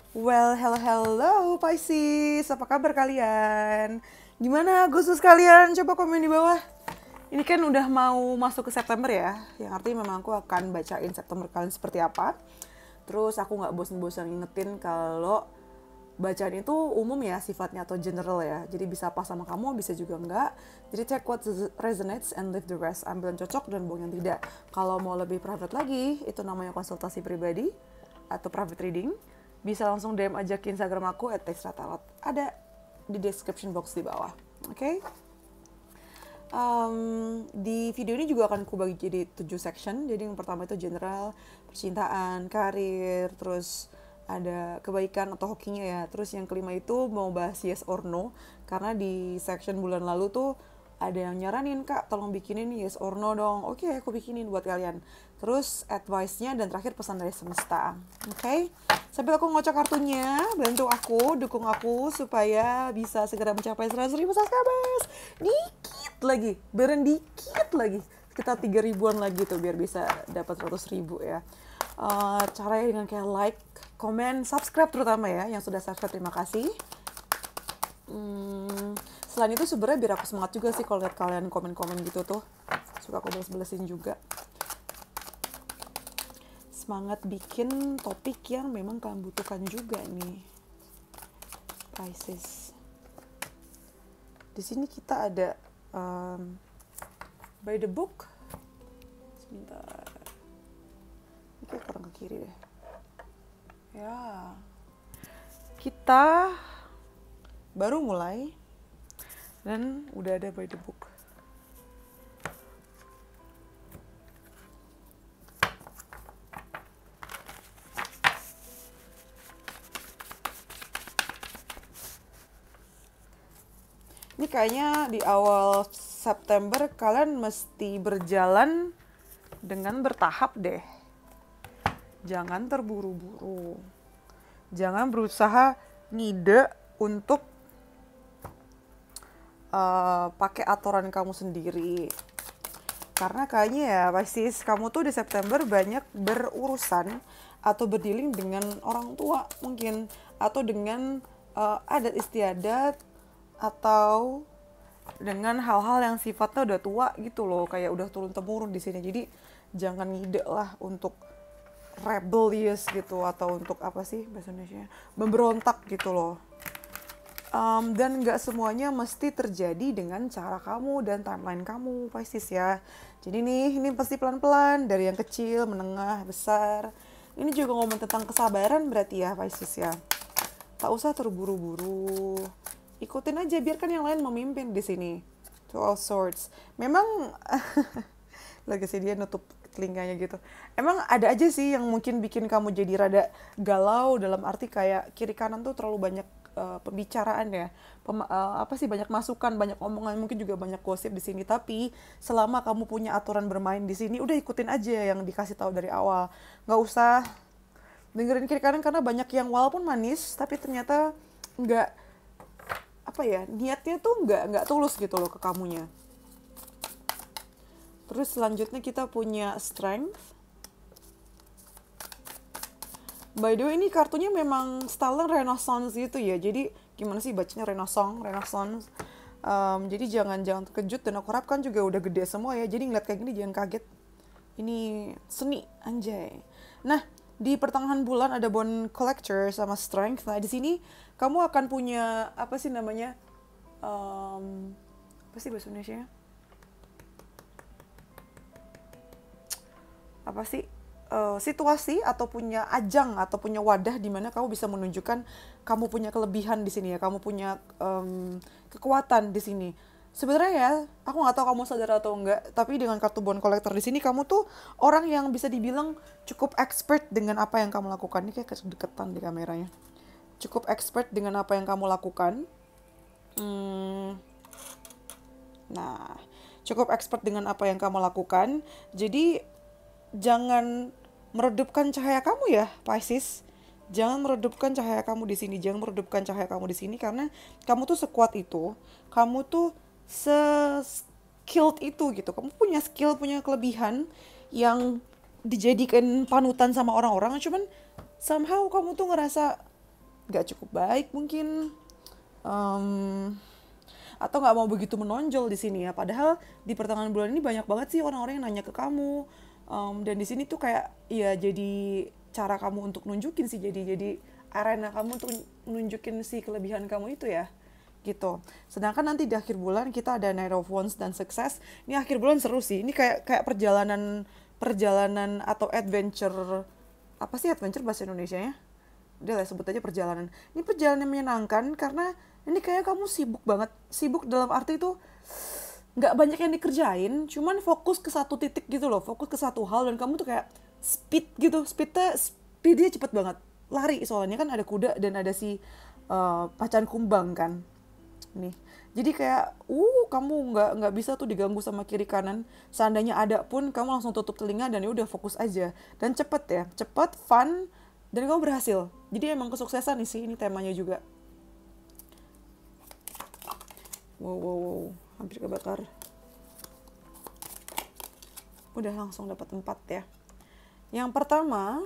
Well, hello Pisces, apa kabar kalian? Gimana Agustus kalian? Coba komen di bawah. Ini kan udah mau masuk ke September ya, yang artinya memang aku akan bacain September kalian seperti apa. Terus aku nggak bosan-bosan ngingetin kalau bacaan itu umum ya sifatnya atau general ya. Jadi bisa pas sama kamu, bisa juga enggak. Jadi check what resonates and leave the rest. Ambil yang cocok dan buang yang tidak. Kalau mau lebih private lagi, itu namanya konsultasi pribadi atau private reading. Bisa langsung DM aja ke Instagram aku @texratarot. Ada di description box di bawah. Oke? Di video ini juga akan aku bagi jadi 7 section. Jadi yang pertama itu general, percintaan, karir, terus ada kebaikan atau hokinya ya. Terus yang kelima itu mau bahas yes or no. Karena di section bulan lalu tuh ada yang nyaranin, Kak tolong bikinin yes or no dong. Oke, aku bikinin buat kalian. Terus advice-nya dan terakhir pesan dari semesta. Oke? Sambil aku ngocok kartunya, bantu aku, dukung aku supaya bisa segera mencapai 100.000 subscribers. Dikit lagi, beren dikit lagi. Sekitar 3.000-an lagi tuh biar bisa dapat 100.000 ya. Caranya dengan kayak like, komen, subscribe terutama ya. Yang sudah subscribe terima kasih. Selain itu sebenarnya biar aku semangat juga sih kalau lihat kalian komen-komen gitu tuh. Suka aku balas-balasin juga. Semangat bikin topik yang memang kalian butuhkan juga nih, Pisces. Di sini kita ada by the book. Sebentar, ini kayak kurang ke kiri deh. Ya, kita baru mulai dan udah ada by the book. Ini kayaknya di awal September kalian mesti berjalan dengan bertahap deh. Jangan terburu-buru. Jangan berusaha ngide untuk pakai aturan kamu sendiri. Karena kayaknya ya Pisces, kamu tuh di September banyak berurusan atau berdealing dengan orang tua mungkin. Atau dengan adat istiadat atau dengan hal-hal yang sifatnya udah tua gitu loh, kayak udah turun-temurun di sini. Jadi jangan ngide lah untuk rebellious gitu atau untuk apa sih bahasa Indonesia, memberontak gitu loh. Dan nggak semuanya mesti terjadi dengan cara kamu dan timeline kamu, Pisces ya. Jadi ini pasti pelan-pelan dari yang kecil, menengah, besar. Ini juga ngomong tentang kesabaran berarti ya, Pisces ya. Tak usah terburu-buru. Ikutin aja, biarkan yang lain memimpin di sini. To all sorts. Memang lagi sih dia nutup telinganya gitu. Emang ada aja sih yang mungkin bikin kamu jadi rada galau, dalam arti kayak kiri kanan tuh terlalu banyak pembicaraan ya. Banyak masukan, banyak omongan, mungkin juga banyak gosip di sini. Tapi selama kamu punya aturan bermain di sini, udah ikutin aja yang dikasih tahu dari awal. Nggak usah dengerin kiri kanan, karena banyak yang walaupun manis tapi ternyata nggak niatnya tuh nggak tulus gitu loh ke kamunya. Terus selanjutnya kita punya strength. By the way, ini kartunya memang style renaissance gitu ya. Jadi gimana sih bacanya renaissance. Jadi jangan terkejut, dan aku harapkan juga udah gede semua ya. Jadi ngeliat kayak gini jangan kaget. Ini seni anjay. Nah, di pertengahan bulan ada bone collector sama strength. Nah, di sini kamu akan punya apa sih namanya? Apa sih bahasa Indonesia? Apa sih? Situasi atau punya ajang atau punya wadah di mana kamu bisa menunjukkan kamu punya kelebihan di sini ya, kamu punya kekuatan di sini. Sebenarnya ya, aku nggak tahu kamu sadar atau enggak, tapi dengan kartu bone collector di sini kamu tuh orang yang bisa dibilang cukup expert dengan apa yang kamu lakukan. Ini kayak kedeketan di kameranya. Cukup expert dengan apa yang kamu lakukan. Nah, cukup expert dengan apa yang kamu lakukan. Jadi jangan meredupkan cahaya kamu ya, Pisces. Jangan meredupkan cahaya kamu di sini, jangan meredupkan cahaya kamu di sini, karena kamu tuh sekuat itu, kamu tuh se-skilled itu gitu. Kamu punya skill, punya kelebihan yang dijadikan panutan sama orang-orang, cuman somehow kamu tuh ngerasa nggak cukup baik mungkin. Em, atau nggak mau begitu menonjol di sini ya. Padahal di pertengahan bulan ini banyak banget sih orang-orang yang nanya ke kamu. Dan di sini tuh kayak ya jadi cara kamu untuk nunjukin sih, jadi arena kamu untuk nunjukin si kelebihan kamu itu ya. Gitu. Sedangkan nanti di akhir bulan kita ada Knight of Wands dan Success. Ini akhir bulan seru sih. Ini kayak kayak perjalanan perjalanan atau adventure. Apa sih adventure bahasa Indonesianya? Udah lah sebut aja perjalanan. Ini perjalanan yang menyenangkan karena ini kayak kamu sibuk banget. Sibuk dalam arti itu nggak banyak yang dikerjain, cuman fokus ke satu titik gitu loh, fokus ke satu hal, dan kamu tuh kayak speed gitu, speednya cepet banget, lari soalnya kan ada kuda dan ada si macan kumbang kan, nih. Jadi kayak, kamu nggak bisa tuh diganggu sama kiri kanan. Seandainya ada pun, kamu langsung tutup telinga dan ya udah fokus aja. Dan cepet ya, cepet, fun, dan kamu berhasil. Jadi emang kesuksesan nih sih, ini temanya juga. Wow, hampir kebakar. Udah langsung dapat 4 ya. Yang pertama,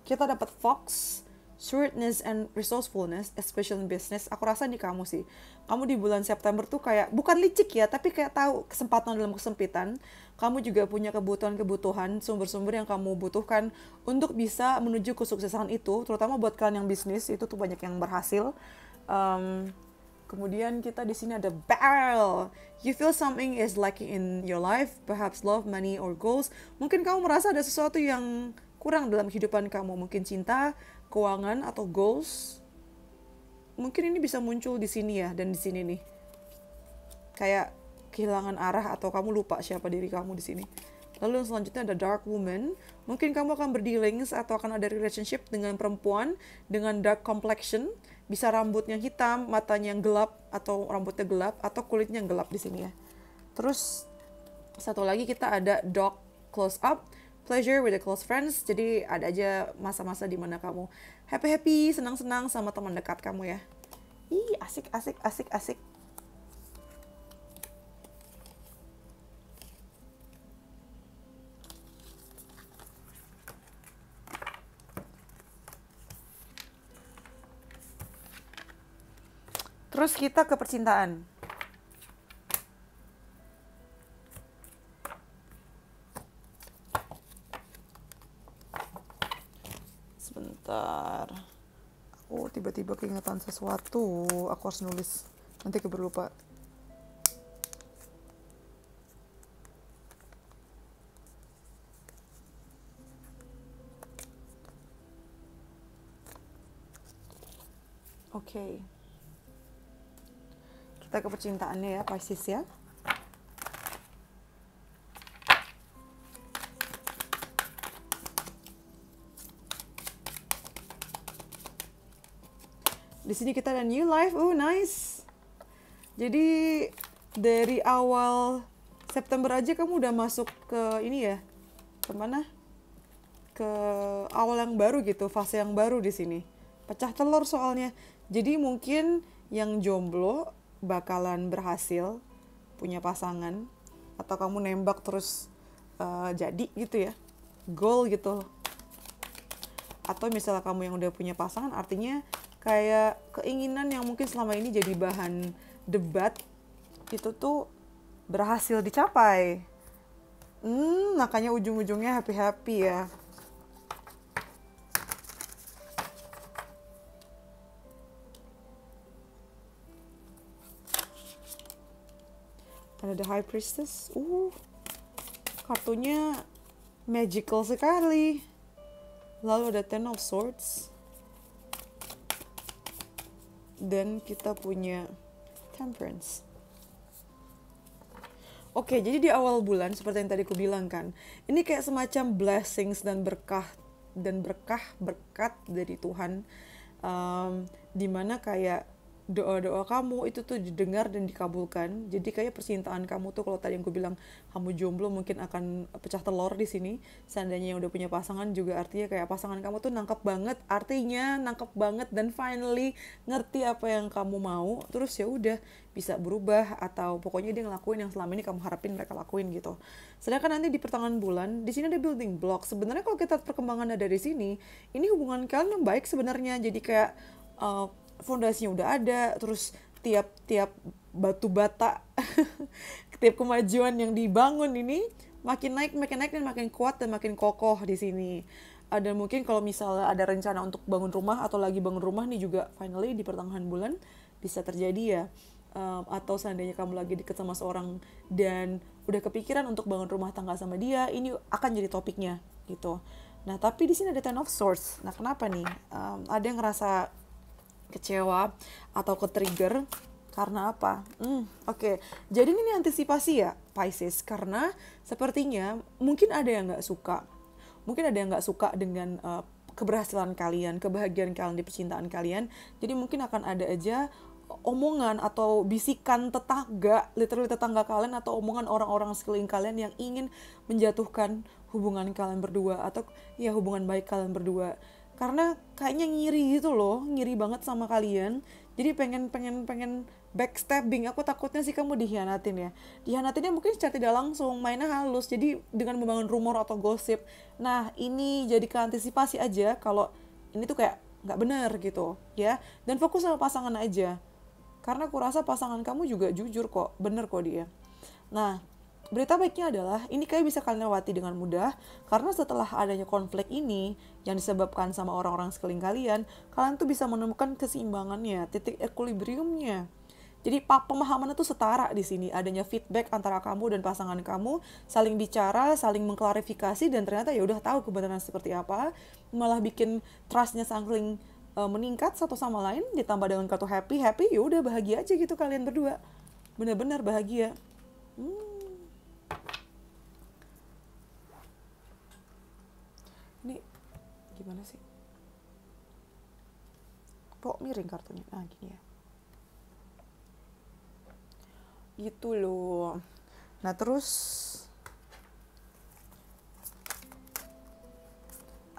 kita dapat Fox, shrewdness and resourcefulness, especially in business. Aku rasa di kamu sih. Kamu di bulan September tuh kayak, bukan licik ya, tapi kayak tahu kesempatan dalam kesempitan. Kamu juga punya kebutuhan-kebutuhan, sumber-sumber yang kamu butuhkan untuk bisa menuju kesuksesan itu. Terutama buat kalian yang bisnis, itu tuh banyak yang berhasil. Kemudian kita di sini ada barrel. You feel something is lacking in your life, perhaps love, money, or goals. Mungkin kamu merasa ada sesuatu yang kurang dalam kehidupan kamu. Mungkin cinta, keuangan, atau goals. Mungkin ini bisa muncul di sini ya, dan di sini nih. Kayak kehilangan arah atau kamu lupa siapa diri kamu di sini. Lalu yang selanjutnya ada dark woman. Mungkin kamu akan berdealings atau akan ada relationship dengan perempuan dengan dark complexion. Bisa rambutnya hitam, matanya yang gelap, atau rambutnya gelap, atau kulitnya yang gelap di sini ya. Terus satu lagi kita ada dog close up, pleasure with the close friends. Jadi ada aja masa-masa di mana kamu happy-happy, senang-senang sama teman dekat kamu ya. Ih, asik. Terus kita ke percintaan. Sebentar. Aku tiba-tiba keingetan sesuatu. Aku harus nulis. Nanti keburu lupa. Oke. Kita ke percintaannya ya, Pisces ya. Di sini kita ada new life. Nice. Jadi dari awal September aja kamu udah masuk ke ini ya. Kemana? Ke awal yang baru gitu, fase yang baru di sini. Pecah telur soalnya. Jadi mungkin yang jomblo bakalan berhasil punya pasangan, atau kamu nembak terus jadi gitu ya, goal gitu. Atau misalnya kamu yang udah punya pasangan, artinya kayak keinginan yang mungkin selama ini jadi bahan debat itu tuh berhasil dicapai. Makanya ujung-ujungnya happy-happy ya. Ada The High Priestess. Kartunya magical sekali. Lalu ada Ten of Swords. Dan kita punya Temperance. Oke, jadi di awal bulan seperti yang tadi aku bilang kan, ini kayak semacam blessings dan berkah berkat dari Tuhan, dimana kayak doa-doa kamu itu tuh didengar dan dikabulkan. Jadi kayak percintaan kamu tuh, kalau tadi yang gue bilang kamu jomblo mungkin akan pecah telur di sini. Seandainya yang udah punya pasangan juga artinya kayak pasangan kamu tuh nangkep banget dan finally ngerti apa yang kamu mau. Terus ya udah bisa berubah atau pokoknya dia ngelakuin yang selama ini kamu harapin mereka lakuin gitu. Sedangkan nanti di pertengahan bulan di sini ada building block. Sebenarnya kalau kita perkembangan dari sini, ini hubungan kalian yang baik sebenarnya. Jadi kayak fondasinya udah ada, terus tiap batu bata tiap kemajuan yang dibangun ini makin naik dan makin kuat dan makin kokoh di sini. Ada mungkin kalau misalnya ada rencana untuk bangun rumah atau lagi bangun rumah nih juga finally di pertengahan bulan bisa terjadi ya. Atau seandainya kamu lagi deket sama seorang dan udah kepikiran untuk bangun rumah tangga sama dia, ini akan jadi topiknya gitu. Nah tapi di sini ada Ten of Swords. Nah kenapa nih? Ada yang ngerasa kecewa atau ke-trigger karena apa? Oke. Jadi ini antisipasi ya Pisces, karena sepertinya mungkin ada yang nggak suka. Mungkin ada yang nggak suka dengan keberhasilan kalian, kebahagiaan kalian di percintaan kalian. Jadi mungkin akan ada aja omongan atau bisikan tetangga, literally tetangga kalian atau omongan orang-orang sekeliling kalian yang ingin menjatuhkan hubungan kalian berdua atau ya hubungan baik kalian berdua. Karena kayaknya ngiri gitu loh, ngiri banget sama kalian. Jadi pengen backstabbing. Aku takutnya sih kamu dihianatin ya. Dihianatinnya mungkin secara tidak langsung, mainnya halus. Jadi dengan membangun rumor atau gosip. Nah ini jadi keantisipasi aja kalau ini tuh kayak nggak bener gitu ya. Dan fokus sama pasangan aja. Karena aku rasa pasangan kamu juga jujur kok, bener kok dia. Nah, berita baiknya adalah ini kayak bisa kalian lewati dengan mudah karena setelah adanya konflik ini yang disebabkan sama orang-orang sekeliling kalian tuh bisa menemukan keseimbangannya, titik equilibriumnya. Jadi pemahamannya tuh setara di sini, adanya feedback antara kamu dan pasangan kamu, saling bicara, saling mengklarifikasi dan ternyata ya udah tahu kebenaran seperti apa, malah bikin trustnya saling meningkat satu sama lain, ditambah dengan kartu happy ya udah bahagia aja gitu kalian berdua, benar-benar bahagia. Ini gimana sih? Kok miring kartunya? Nah gini ya. Gitu loh. Nah terus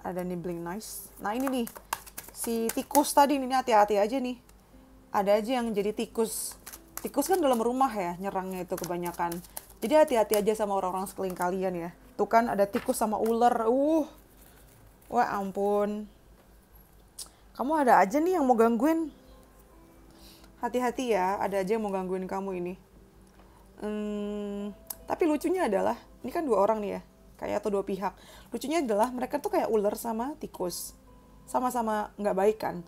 ada nih Blink Nice. Nah ini nih si tikus tadi ini hati-hati aja nih. Ada aja yang jadi tikus. Tikus kan dalam rumah ya nyerangnya itu kebanyakan. Jadi hati-hati aja sama orang-orang sekeliling kalian ya. Tuh kan ada tikus sama ular. Wah ampun. Kamu ada aja nih yang mau gangguin. Hati-hati ya, ada aja yang mau gangguin kamu ini. Tapi lucunya adalah, ini kan dua orang nih ya, kayak atau dua pihak. Lucunya adalah mereka tuh kayak ular sama tikus. Sama-sama nggak baik kan.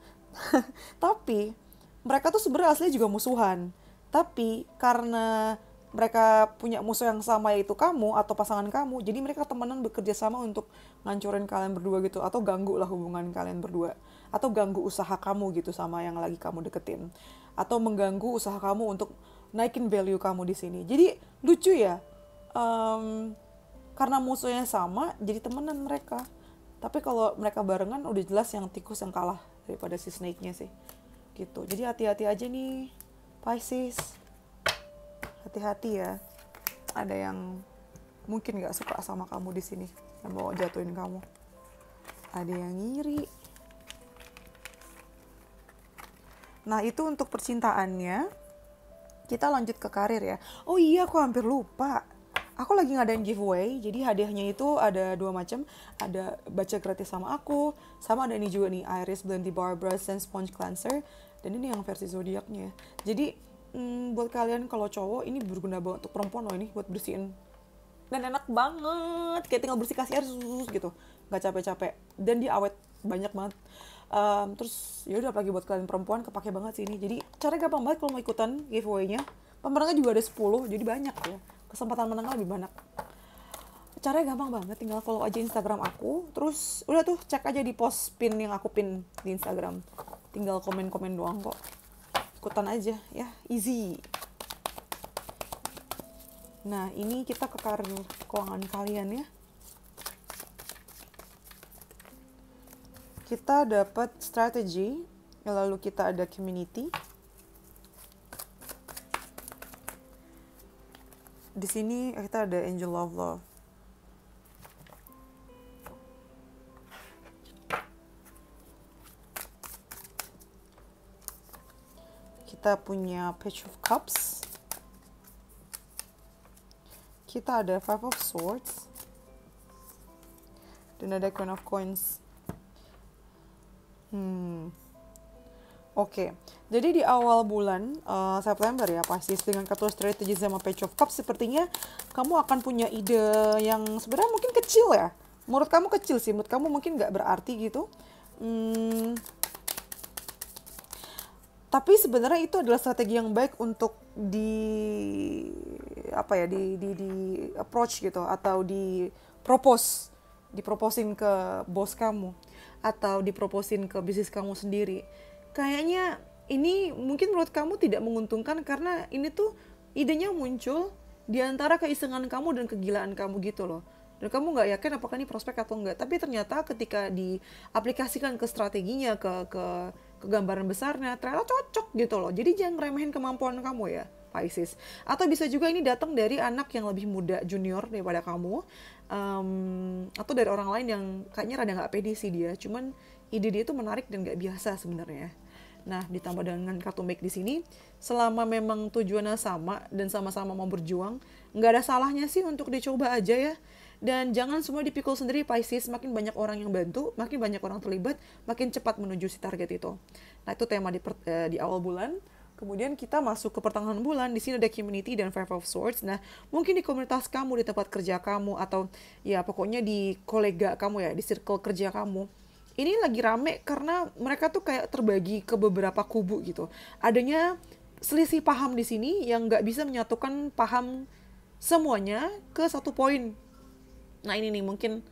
Tapi mereka tuh sebenarnya aslinya juga musuhan. Tapi karena mereka punya musuh yang sama yaitu kamu atau pasangan kamu, jadi mereka temenan bekerja sama untuk ngancurin kalian berdua gitu, atau ganggu lah hubungan kalian berdua, atau ganggu usaha kamu gitu sama yang lagi kamu deketin, atau mengganggu usaha kamu untuk naikin value kamu di sini. Jadi lucu ya, karena musuhnya sama jadi temenan mereka. Tapi kalau mereka barengan udah jelas yang tikus yang kalah daripada si snake-nya sih gitu. Jadi hati-hati aja nih Pisces, hati-hati ya. Ada yang mungkin nggak suka sama kamu di sini, yang mau jatuhin kamu. Ada yang ngiri. Nah itu untuk percintaannya. Kita lanjut ke karir ya. Oh iya, aku hampir lupa. Aku lagi ngadain giveaway, jadi hadiahnya itu ada 2 macam. Ada baca gratis sama aku, sama ada ini juga nih, Iris Blended Bar Brush and Sponge Cleanser. Dan ini yang versi zodiaknya. Jadi buat kalian kalau cowok ini berguna banget, untuk perempuan loh ini buat bersihin. Dan enak banget, kayak tinggal bersih kasih air gitu, nggak capek-capek. Dan dia awet banyak banget. Terus ya udah, apalagi buat kalian perempuan kepake banget sih ini. Jadi caranya gampang banget kalau mau ikutan giveaway-nya. Pemenangnya juga ada 10, jadi banyak ya. Kesempatan menangnya lebih banyak. Caranya gampang banget, tinggal follow aja Instagram aku. Terus udah tuh cek aja di post pin yang aku pin di Instagram. Tinggal komen-komen doang kok. Ikutan aja ya, easy. Nah ini kita ke karir keuangan kalian ya. Kita dapat strategi, lalu kita ada community, di sini kita ada Angel of Love. Kita punya Page of Cups. Kita ada Five of Swords. Dan ada Queen of Coins. Oke, jadi di awal bulan September ya, pasti dengan kartu strategy sama Page of Cups, sepertinya kamu akan punya ide yang sebenarnya mungkin kecil ya. Menurut kamu kecil sih, menurut kamu mungkin nggak berarti gitu. Tapi sebenarnya itu adalah strategi yang baik untuk di approach gitu, atau diproposin ke bos kamu, atau diproposin ke bisnis kamu sendiri. Kayaknya ini mungkin menurut kamu tidak menguntungkan karena ini tuh idenya muncul di antara keisengan kamu dan kegilaan kamu gitu loh. Dan kamu nggak yakin apakah ini prospek atau enggak. Tapi ternyata ketika diaplikasikan ke strateginya, ke gambaran besarnya, ternyata cocok gitu loh. Jadi jangan remehin kemampuan kamu ya, Pisces. Atau bisa juga ini datang dari anak yang lebih muda, junior daripada kamu. Atau dari orang lain yang kayaknya rada nggak pede sih dia. Cuman ide dia tuh menarik dan nggak biasa sebenarnya. Nah, ditambah dengan kartu make di sini, selama memang tujuannya sama dan sama-sama mau berjuang, nggak ada salahnya sih untuk dicoba aja ya. Dan jangan semua dipikul sendiri, Pisces. Makin banyak orang yang bantu, makin banyak orang terlibat, makin cepat menuju si target itu. Nah, itu tema di awal bulan. Kemudian kita masuk ke pertengahan bulan. Di sini ada Community dan Five of Swords. Nah, mungkin di komunitas kamu, di tempat kerja kamu, atau ya pokoknya di kolega kamu ya, di circle kerja kamu, ini lagi rame karena mereka tuh kayak terbagi ke beberapa kubu gitu. Adanya selisih paham di sini yang nggak bisa menyatukan paham semuanya ke satu poin. Nah ini nih mungkin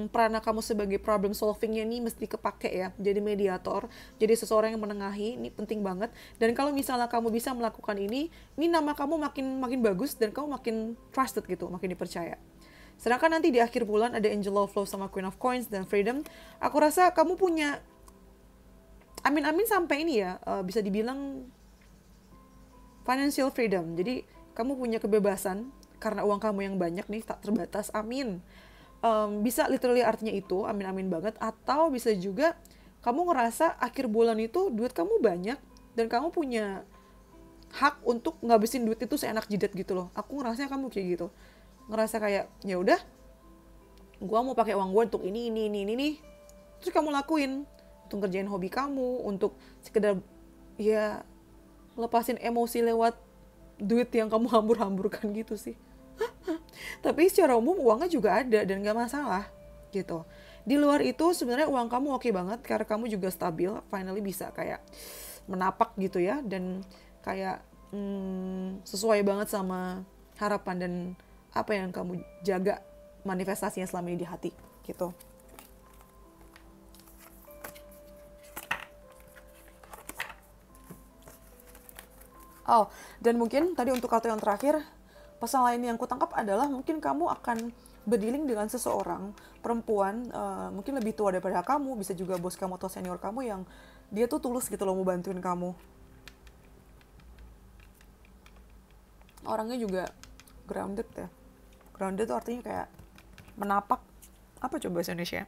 peranan kamu sebagai problem solvingnya nih mesti kepake ya. Jadi mediator, jadi seseorang yang menengahi, ini penting banget. Dan kalau misalnya kamu bisa melakukan ini nama kamu makin bagus dan kamu makin trusted gitu, makin dipercaya. Sedangkan nanti di akhir bulan ada Angel of Love sama Queen of Coins dan Freedom. Aku rasa kamu punya amin-amin sampai ini ya, bisa dibilang financial freedom. Jadi kamu punya kebebasan karena uang kamu yang banyak nih, tak terbatas, amin. Bisa literally artinya itu, amin-amin banget. Atau bisa juga kamu ngerasa akhir bulan itu duit kamu banyak dan kamu punya hak untuk ngabisin duit itu seenak jidat gitu loh. Aku ngerasa kamu kayak gitu. Ngerasa kayak ya udah, gua mau pakai uang gua untuk ini, terus kamu lakuin untuk ngerjain hobi kamu, untuk sekedar ya lepasin emosi lewat duit yang kamu hambur-hamburkan gitu sih. Tapi secara umum uangnya juga ada dan gak masalah gitu. Di luar itu sebenarnya uang kamu oke banget karena kamu juga stabil, finally bisa kayak menapak gitu ya, dan kayak sesuai banget sama harapan dan apa yang kamu jaga manifestasinya selama ini di hati gitu. Oh, dan mungkin tadi untuk kartu yang terakhir, pesan lain yang kutangkap adalah mungkin kamu akan berdealing dengan seseorang perempuan, mungkin lebih tua daripada kamu, bisa juga bos kamu atau senior kamu yang dia tuh tulus gitu loh mau bantuin kamu. Orangnya juga grounded ya. Grounded tuh artinya kayak menapak, apa coba bahasa Indonesia?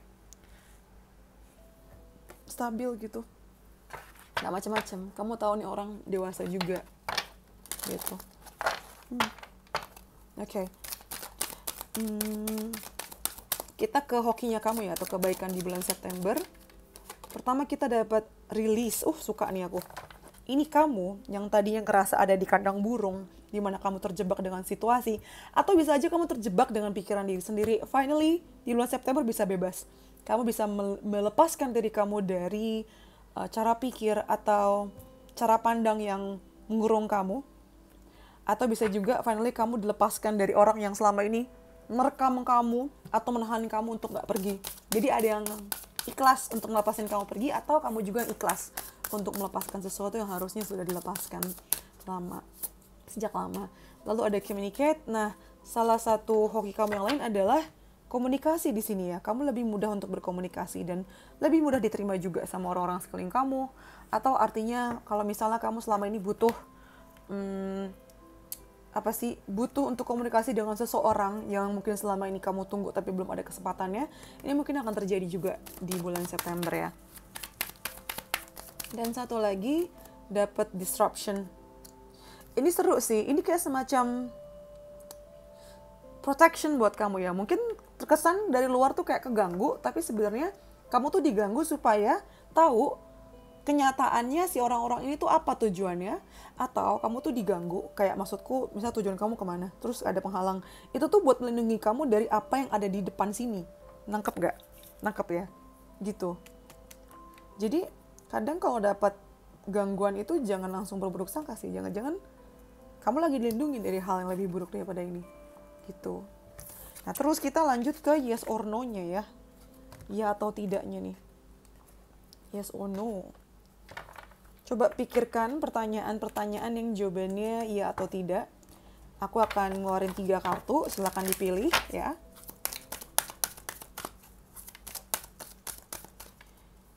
Stabil gitu. Gak macam-macam. Kamu tahu nih orang dewasa juga. Gitu. Oke. Kita ke hokinya kamu ya, atau kebaikan di bulan September. Pertama kita dapat release. Suka nih aku. Ini kamu yang tadinya ngerasa ada di kandang burung, di mana kamu terjebak dengan situasi, atau bisa aja kamu terjebak dengan pikiran diri sendiri. Finally, di bulan September bisa bebas. Kamu bisa melepaskan diri kamu dari cara pikir atau cara pandang yang mengurung kamu. Atau bisa juga finally kamu dilepaskan dari orang yang selama ini merekam kamu atau menahan kamu untuk gak pergi. Jadi ada yang ikhlas untuk melepasin kamu pergi, atau kamu juga ikhlas untuk melepaskan sesuatu yang harusnya sudah dilepaskan sejak lama. Lalu ada communicate. Nah, salah satu hoki kamu yang lain adalah komunikasi di sini ya. Kamu lebih mudah untuk berkomunikasi dan lebih mudah diterima juga sama orang-orang sekeliling kamu. Atau artinya kalau misalnya kamu selama ini butuh apa sih, butuh untuk komunikasi dengan seseorang yang mungkin selama ini kamu tunggu tapi belum ada kesempatannya, ini mungkin akan terjadi juga di bulan September ya. Dan satu lagi, dapat disruption. Ini seru sih, ini kayak semacam protection buat kamu ya. Mungkin terkesan dari luar tuh kayak keganggu, tapi sebenarnya kamu tuh diganggu supaya tahu kenyataannya si orang-orang ini tuh apa tujuannya, atau kamu tuh diganggu, kayak maksudku misalnya tujuan kamu kemana, terus ada penghalang, itu tuh buat melindungi kamu dari apa yang ada di depan sini. Nangkep gak? Nangkep ya? Gitu. Jadi kadang kalau dapat gangguan itu jangan langsung berburuk sangka sih, jangan-jangan kamu lagi dilindungi dari hal yang lebih buruk daripada ini. Gitu. Nah terus kita lanjut ke yes or no-nya ya. Ya atau tidaknya nih. Yes or no. Coba pikirkan pertanyaan-pertanyaan yang jawabannya iya atau tidak. Aku akan ngeluarin 3 kartu, silakan dipilih ya.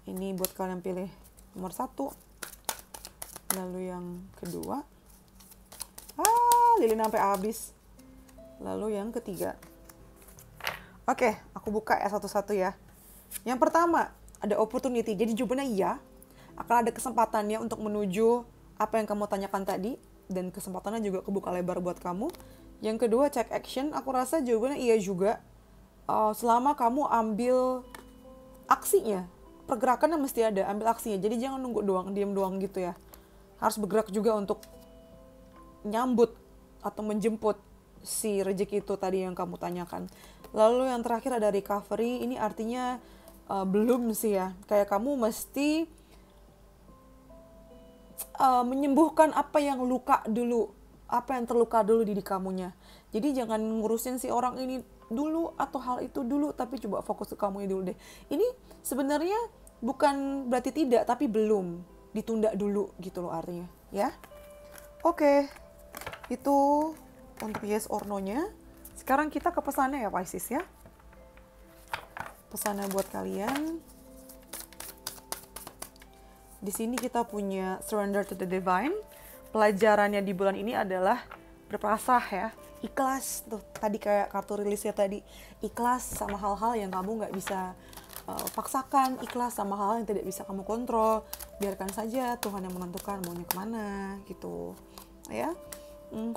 Ini buat kalian pilih nomor 1. Lalu yang kedua. Lilin sampai habis. Lalu yang ketiga. Oke, aku buka ya satu-satu ya. Yang pertama, ada opportunity. Jadi jawabannya iya. Akan ada kesempatannya untuk menuju apa yang kamu tanyakan tadi, dan kesempatannya juga kebuka lebar buat kamu. Yang kedua, check action. Aku rasa jawabannya iya juga. Selama kamu ambil aksinya, pergerakannya mesti ada, ambil aksinya. Jadi jangan nunggu doang, diam doang gitu ya. Harus bergerak juga untuk nyambut atau menjemput si rezeki itu tadi yang kamu tanyakan. Lalu yang terakhir ada recovery. Ini artinya belum sih ya. Kayak kamu mesti menyembuhkan apa yang luka dulu, apa yang terluka dulu di diri kamunya. Jadi jangan ngurusin si orang ini dulu atau hal itu dulu, tapi coba fokus ke kamunya dulu deh. Ini sebenarnya bukan berarti tidak, tapi belum, ditunda dulu gitu loh artinya ya. Oke, itu untuk yes or no-nya. Sekarang kita ke pesannya ya Pisces ya. Pesannya buat kalian. Di sini kita punya surrender to the divine. Pelajarannya di bulan ini adalah berpasrah ya, ikhlas. Tuh tadi kayak kartu rilisnya tadi, ikhlas sama hal-hal yang kamu nggak bisa paksakan, ikhlas sama hal yang tidak bisa kamu kontrol. Biarkan saja Tuhan yang menentukan maunya kemana gitu ya.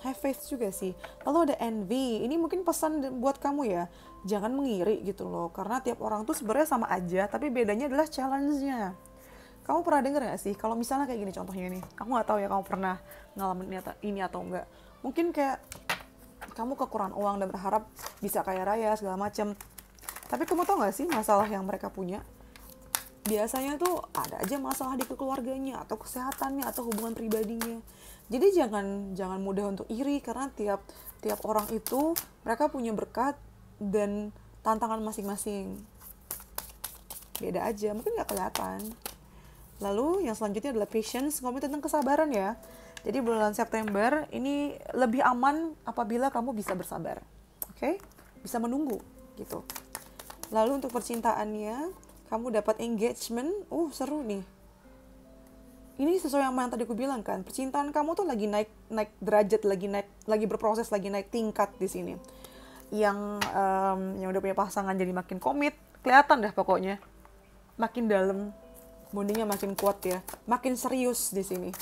Have faith juga sih. Lalu ada envy. Ini mungkin pesan buat kamu ya, jangan mengiri gitu loh, karena tiap orang tuh sebenarnya sama aja, tapi bedanya adalah challenge-nya. Kamu pernah denger gak sih, kalau misalnya kayak gini contohnya nih, aku gak tahu ya kamu pernah ngalamin ini atau enggak. Mungkin kayak kamu kekurangan uang dan berharap bisa kaya raya segala macem. Tapi kamu tahu gak sih masalah yang mereka punya? Biasanya tuh ada aja masalah di keluarganya, atau kesehatannya, atau hubungan pribadinya. Jadi jangan mudah untuk iri, karena tiap orang itu mereka punya berkat dan tantangan masing-masing. Beda aja, mungkin gak kelihatan. Lalu yang selanjutnya adalah patience, ngomongin tentang kesabaran ya. Jadi bulan September ini lebih aman apabila kamu bisa bersabar. Oke? Bisa menunggu gitu. Lalu untuk percintaannya, kamu dapat engagement. Seru nih. Ini sesuai sama yang tadi aku bilang kan, percintaan kamu tuh lagi naik derajat, lagi berproses, lagi naik tingkat di sini. Yang udah punya pasangan jadi makin komit, kelihatan dah pokoknya. Makin dalam. Bondingnya makin kuat ya, makin serius di sini.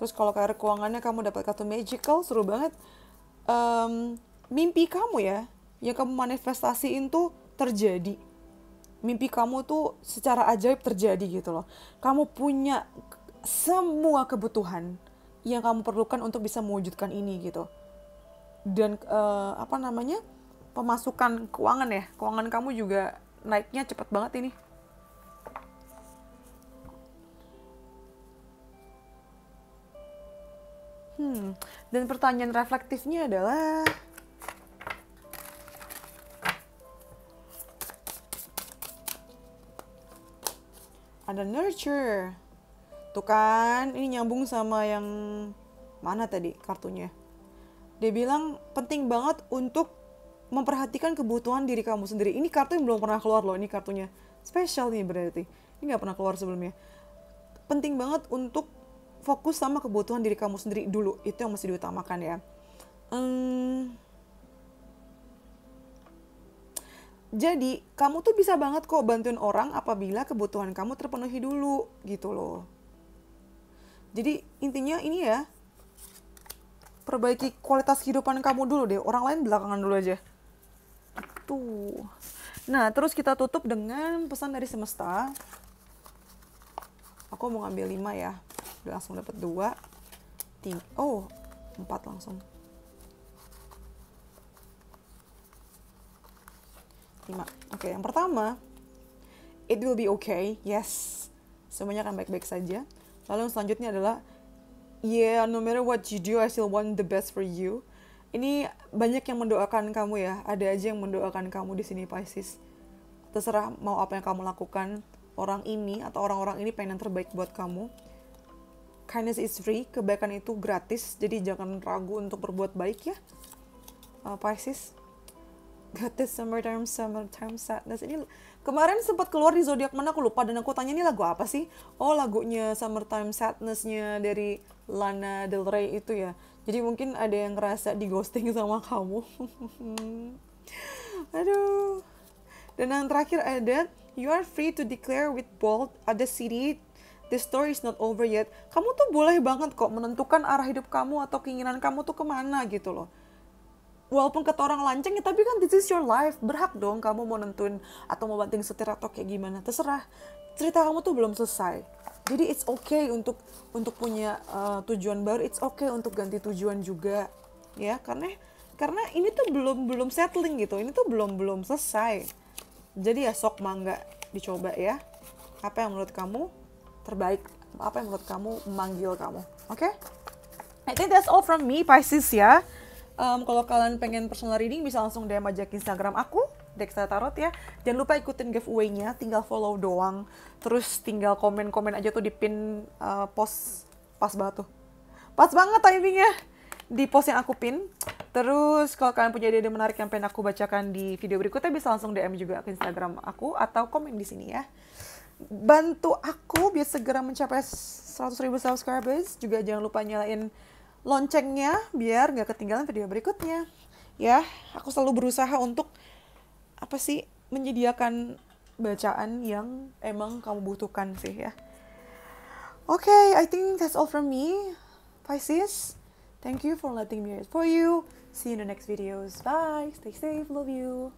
Terus kalau karir keuangannya kamu dapat kartu magical, seru banget. Mimpi kamu ya, yang kamu manifestasiin tuh terjadi. Mimpi kamu tuh secara ajaib terjadi gitu loh. Kamu punya semua kebutuhan yang kamu perlukan untuk bisa mewujudkan ini gitu. Dan pemasukan keuangan ya, keuangan kamu juga naiknya cepat banget ini. Dan pertanyaan reflektifnya adalah ada nurture. Tuh kan, ini nyambung sama yang mana tadi kartunya. Dia bilang penting banget untuk memperhatikan kebutuhan diri kamu sendiri. Ini kartu yang belum pernah keluar loh, ini kartunya spesial nih berarti. Ini nggak pernah keluar sebelumnya. Penting banget untuk fokus sama kebutuhan diri kamu sendiri dulu. Itu yang mesti diutamakan ya. Jadi, kamu tuh bisa banget kok bantuin orang apabila kebutuhan kamu terpenuhi dulu, gitu loh. Jadi, intinya ini ya, perbaiki kualitas kehidupan kamu dulu deh, orang lain belakangan dulu aja. Tuh. Nah, terus kita tutup dengan pesan dari semesta. Aku mau ngambil 5 ya. Udah langsung dapat 2. 4 langsung. 5. Oke, yang pertama, it will be okay. Yes. Semuanya akan baik-baik saja. Lalu yang selanjutnya adalah, yeah, no matter what you do, I still want the best for you. Ini banyak yang mendoakan kamu ya. Ada aja yang mendoakan kamu di sini, Pisces. Terserah mau apa yang kamu lakukan. Orang ini atau orang-orang ini pengen yang terbaik buat kamu. Kindness is free. Kebaikan itu gratis. Jadi jangan ragu untuk berbuat baik ya, Pisces. Got this summertime sadness. Ini kemarin sempat keluar di zodiak mana aku lupa, dan aku tanya ini lagu apa sih? Oh, lagunya Summertime Sadness-nya dari Lana Del Rey itu ya. Jadi mungkin ada yang ngerasa di ghosting sama kamu. Aduh. Dan yang terakhir ada, you are free to declare with bold audacity the story is not over yet. Kamu tuh boleh banget kok menentukan arah hidup kamu atau keinginan kamu tuh kemana gitu loh. Walaupun kata orang lanceng ya, tapi kan this is your life. Berhak dong kamu mau nentuin atau mau banting setir atau kayak gimana. Terserah. Cerita kamu tuh belum selesai. Jadi it's okay untuk punya tujuan baru. It's okay untuk ganti tujuan juga. Ya, karena ini tuh belum settling gitu. Ini tuh belum selesai. Jadi ya sok mangga dicoba ya. Apa yang menurut kamu terbaik? Apa yang menurut kamu memanggil kamu? Oke? I think that's all from me, Pisces ya. Kalau kalian pengen personal reading bisa langsung DM aja ke Instagram aku, Dexta Tarot ya. Jangan lupa ikutin giveaway-nya, tinggal follow doang. Terus tinggal komen-komen aja tuh di pin post. Pas banget tuh. Pas banget timingnya di post yang aku pin. Terus kalau kalian punya ide menarik yang pengen aku bacakan di video berikutnya bisa langsung DM juga ke Instagram aku atau komen di sini ya. Bantu aku biar segera mencapai 100.000 subscribers. Juga jangan lupa nyalain loncengnya biar gak ketinggalan video berikutnya. Ya, aku selalu berusaha untuk menyediakan bacaan yang emang kamu butuhkan sih ya. Okay, I think that's all from me, Pisces. Thank you for letting me read for you. See you in the next videos. Bye. Stay safe. Love you.